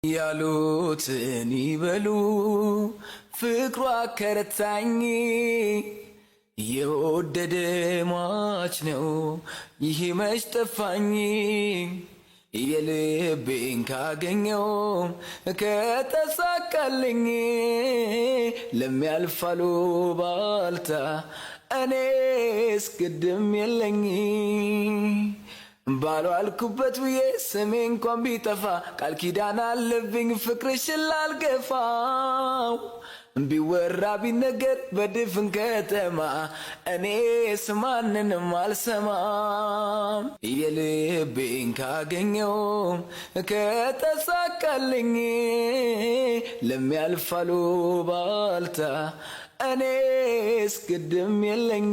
ያሉትን ይበሉ ፍቅሯ ከረታኝ የወደደ ሟች ነው ይሄ መች ጠፋኝ የልቤን ካገኘው ከተሳካልኝ ለሚያልፋሉ ባልታ እኔስ ግድም የለኝ ባልዋልኩበት ውዬ ስሜ እንኳን ቢጠፋ ቃል ኪዳን አለብኝ ፍቅርሽን ላልገፋው ቢወራ ቢነገር በድፍን ከተማ እኔስ ማንንም አልሰማም የልቤን ካገኘው ከተሳካልኝ ለሚያልፋሉ ባልታ እኔስ ግድም የለኝ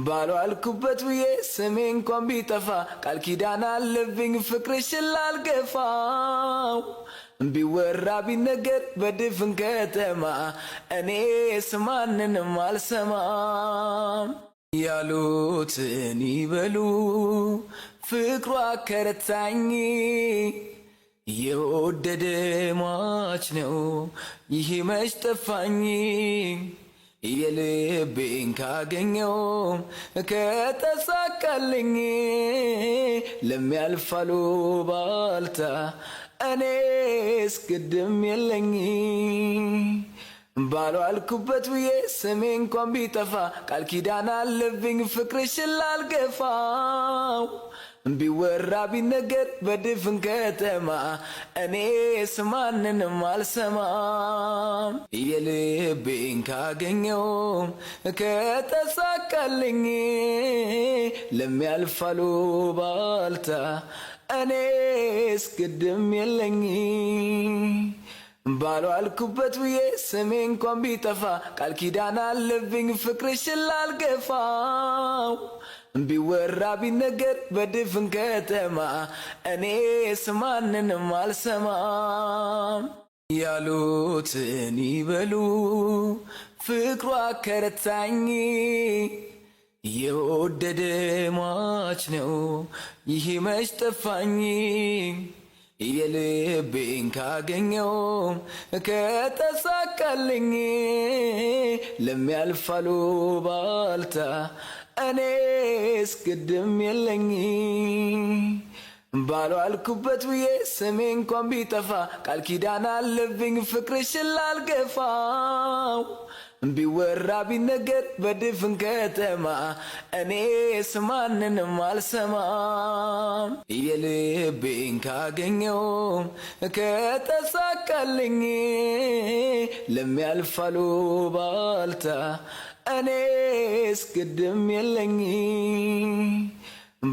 ባልዋልኩበት ውዬ ስሜ እንኳን ቢጠፋ ቃል ኪዳን አለብኝ ፍቅርሽን ላልገፋው ቢወራ ቢነገር በድፍን ከተማ እኔስ ማንንም አልሰማም ያሉትን ይበሉ ፍቅሯ ከረታኝ የወደደ ሟች ነው ይሄ መች ጠፋኝ የልቤን ካገኘው ከተሳካልኝ ለሚያልፋሉ ባልታ እኔስ ግድም የለኝ ባልዋልኩበት ውዬ ስሜ እንኳን ቢጠፋ ቃል ኪዳን አለብኝ ፍቅርሽን ላልገፋው ቢወራ ቢነገር በድፍን ከተማ እኔስ ማንንም አልሰማም የልቤን ካገኘው ከተሳካልኝ ለሚያልፋሉ ባልታ እኔስ ግድም የለኝ ባልዋልኩበት ውዬ ስሜ እንኳን ቢጠፋ ቃል ኪዳን አለብኝ ፍቅርሽን ላልገፋው ቢወራ ቢነገር በድፍን ከተማ እኔስ ማንንም አልሰማም ያሉትን ይበሉ ፍቅሯ ከረታኝ የወደደ ሟች ነው ይሄ መች ጠፋኝ የልቤን ካገኘው ከተሳካልኝ ለሚያልፋሉ ባልታ እኔስ ግድም የለኝ ባልዋልኩበት ውዬ ስሜ እንኳን ቢጠፋ ቃል ኪዳን አለብኝ ፍቅርሽን ላልገፋው ቢወራ ቢነገር በድፍን ከተማ እኔስ ማንንም አልሰማም የልቤን ካገኘው ከተሳካልኝ ለሚያልፋሉ ባልታ እኔስ ግድም የለኝ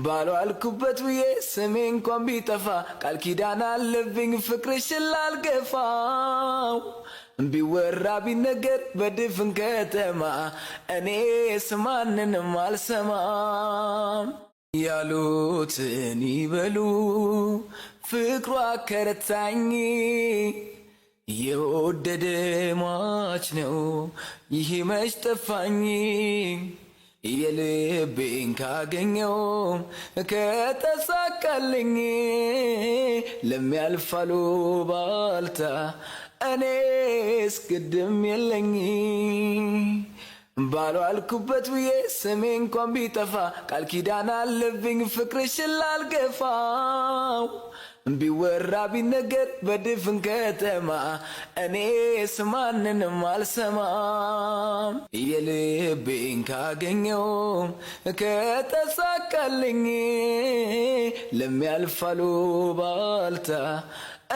ባልዋልኩበት ውዬ ስሜ እንኳን ቢጠፋ ቃል ኪዳን አለብኝ ፍቅርሽን ላልገፋው ቢወራ ቢነገር በድፍን ከተማ እኔስ ማንንም አልሰማም ያሉትን ይበሉ ፍቅሯ ከረታኝ የወደደ ሟች ነው ይሄ መች ጠፋኝ የልቤን ካገኘው ከተሳካልኝ ለሚያልፋሉ ባልታ እኔስ ግድም የለኝ ባልዋልኩበት ውዬ ስሜ እንኳን ቢጠፋ ቃል ኪዳን አለብኝ ፍቅርሽን ላልገፋው ቢወራ ቢነገር በድፍን ከተማ እኔስ ማንንም አልሰማም የልቤን ካገኘው ከተሳካልኝ ለሚያልፋሉ ባልታ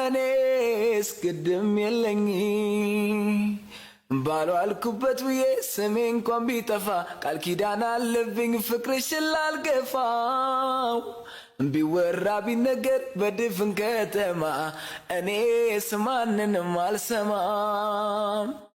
እኔስ ግድም የለኝ ባልዋልኩበት ውዬ ስሜ እንኳን ቢጠፋ ቃል ኪዳን አለብኝ ፍቅርሽን ላልገፋው ቢወራ ቢነገር በድፍን ከተማ እኔስ ማንንም አልሰማም